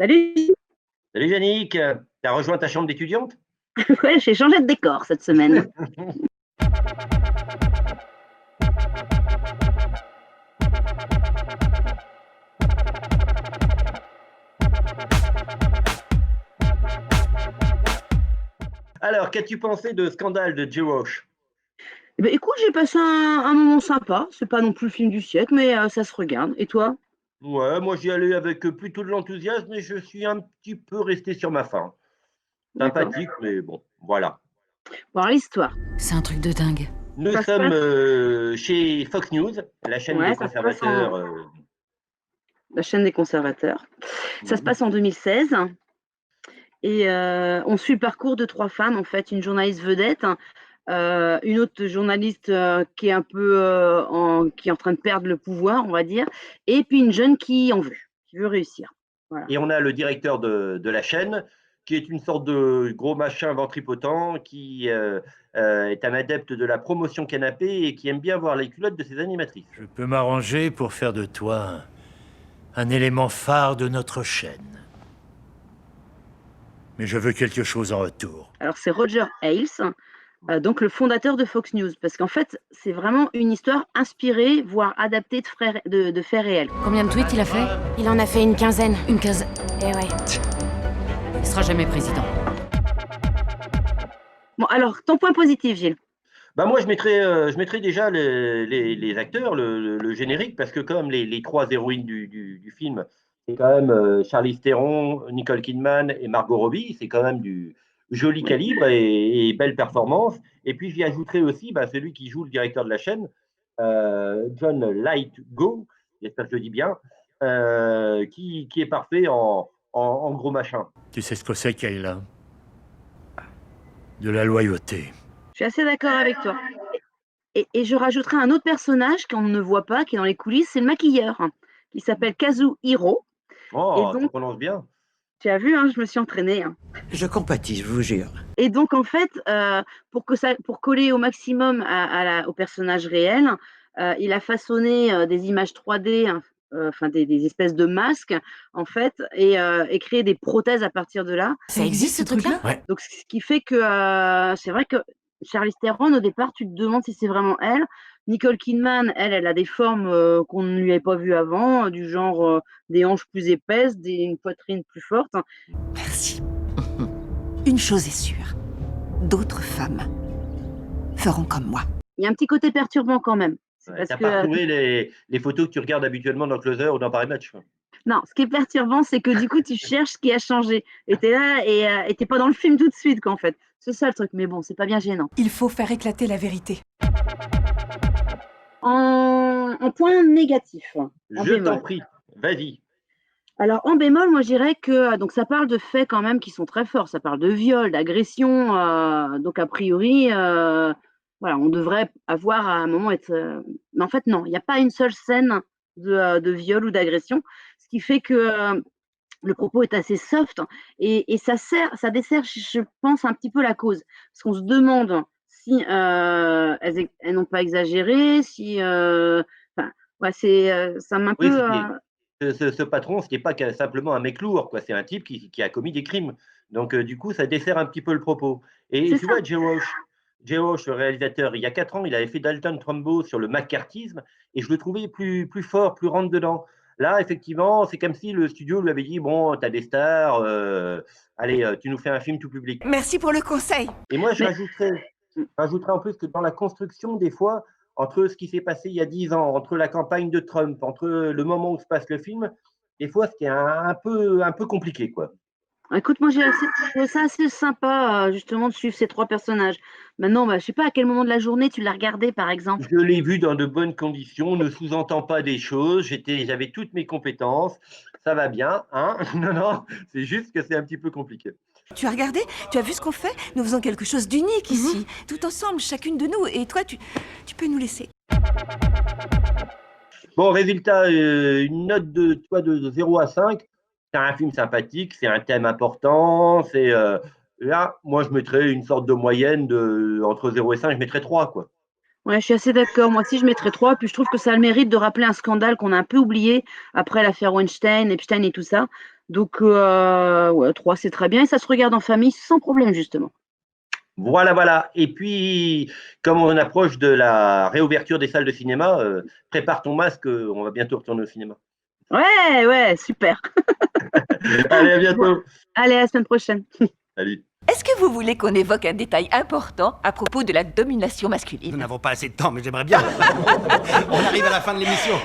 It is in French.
Salut! Salut Yannick, t'as rejoint ta chambre d'étudiante? Ouais, j'ai changé de décor cette semaine. Alors, qu'as-tu pensé de Scandale de Jay Roche? Eh ben, écoute, j'ai passé un moment sympa. C'est pas non plus le film du siècle, mais ça se regarde. Et toi? Ouais, moi j'y allais avec plutôt de l'enthousiasme et je suis un petit peu resté sur ma faim. D'accord. Sympathique, mais bon, voilà. Bon, alors, l'histoire. C'est un truc de dingue. Nous Ça se sommes passe. chez Fox News, la chaîne des Ouais, ça se passe en conservateurs. la chaîne des conservateurs. Ça se Mhm. passe en 2016 et on suit le parcours de trois femmes en fait, une journaliste vedette, une autre journaliste qui est un peu qui est en train de perdre le pouvoir, on va dire, et puis une jeune qui veut réussir. Voilà. Et on a le directeur de la chaîne, qui est une sorte de gros machin ventripotent, qui est un adepte de la promotion canapé et qui aime bien voir les culottes de ses animatrices. Je peux m'arranger pour faire de toi un élément phare de notre chaîne. Mais je veux quelque chose en retour. Alors c'est Roger Ailes, donc le fondateur de Fox News, parce qu'en fait c'est vraiment une histoire inspirée, voire adaptée de faits réels. Combien de tweets il a fait? Il en a fait une quinzaine. Une quinzaine. Eh ouais. Il sera jamais président. Bon alors, ton point positif, Gilles? Bah moi, je mettrais déjà les acteurs, le générique, parce que comme les trois héroïnes du film, c'est quand même Charlize Theron, Nicole Kidman et Margot Robbie, c'est quand même du joli calibre et belle performance. Et puis j'y ajouterai aussi celui qui joue le directeur de la chaîne, John Lithgow, j'espère que je le dis bien, qui est parfait en gros machin. Tu sais ce que c'est, Kayla? De la loyauté. Je suis assez d'accord avec toi. Et je rajouterai un autre personnage qu'on ne voit pas, qui est dans les coulisses, c'est le maquilleur, qui s'appelle Kazuhiro. Et Oh, tu donc, prononces bien. tu as vu, hein, je me suis entraînée. Je compatis, je vous jure. Et donc, en fait, pour coller au maximum au personnage réel, il a façonné des images 3D, hein, enfin des espèces de masques, en fait, et créé des prothèses à partir de là. Ça existe ce truc-là? Ouais. Donc, ce qui fait que c'est vrai que Charlize Theron, au départ, tu te demandes si c'est vraiment elle. Nicole Kidman, elle a des formes qu'on ne lui avait pas vues avant, du genre des hanches plus épaisses, une poitrine plus forte. Merci. Une chose est sûre, d'autres femmes feront comme moi. Il y a un petit côté perturbant quand même. C'est Ouais, parce t'as que, pas retrouvé les photos que tu regardes habituellement dans Closer ou dans Paris Match. non, ce qui est perturbant, c'est que du coup, tu cherches ce qui a changé. Et t'es là et t'es pas dans le film tout de suite, quoi, en fait. C'est ça le truc, mais bon, c'est pas bien gênant. Il faut faire éclater la vérité. En point négatif, en Je t'en bémol. prie, vas-y. Alors, en bémol, moi, je dirais que donc ça parle de faits quand même qui sont très forts. Ça parle de viol, d'agression. Donc, a priori, voilà, on devrait avoir à un moment être. Mais en fait, non, il n'y a pas une seule scène de viol ou d'agression. Ce qui fait que le propos est assez soft et ça dessert, je pense, un petit peu la cause. Parce qu'on se demande si elles n'ont pas exagéré, si. Enfin, ouais, ça m'a un Oui, peu. ce patron, ce n'est pas simplement un mec lourd, quoi. C'est un type qui a commis des crimes. Donc, du coup, ça dessert un petit peu le propos. Et C'est tu ça. vois, Jay Roach, le réalisateur, il y a 4 ans, il avait fait Dalton Trumbo sur le McCarthyisme et je le trouvais plus fort, plus rentre dedans. Là, effectivement, c'est comme si le studio lui avait dit, bon, tu as des stars, allez, tu nous fais un film tout public. Merci pour le conseil. Et moi, Mais je rajouterais en plus que dans la construction, des fois, entre ce qui s'est passé il y a 10 ans, entre la campagne de Trump, entre le moment où se passe le film, des fois, c'était un peu compliqué, quoi. écoute, moi j'ai trouvé ça assez sympa, justement, de suivre ces trois personnages. Maintenant, je sais pas à quel moment de la journée tu l'as regardé, par exemple. Je l'ai vu dans de bonnes conditions, ne sous-entend pas des choses, j'avais toutes mes compétences, ça va bien, hein. Non, non, c'est juste que c'est un petit peu compliqué. Tu as regardé? Tu as vu ce qu'on fait? Nous faisons quelque chose d'unique ici. Tout ensemble, chacune de nous. Et toi, tu peux nous laisser. Bon, résultat, une note de 0 à 5, c'est un film sympathique, c'est un thème important, là, moi, je mettrais une sorte de moyenne entre 0 et 5, je mettrais 3, quoi. Ouais, je suis assez d'accord. Moi aussi, je mettrais 3. Puis je trouve que ça a le mérite de rappeler un scandale qu'on a un peu oublié après l'affaire Weinstein, Epstein et tout ça. Donc, ouais, 3 c'est très bien et ça se regarde en famille sans problème, justement. Voilà, voilà. Et puis, comme on approche de la réouverture des salles de cinéma, prépare ton masque, on va bientôt retourner au cinéma. Ouais, ouais, super. Allez, à Bon, bientôt. allez, à la semaine prochaine. Salut. Est-ce que vous voulez qu'on évoque un détail important à propos de la domination Nous masculine? n'avons pas assez de temps, mais j'aimerais bien. On arrive à la fin de l'émission.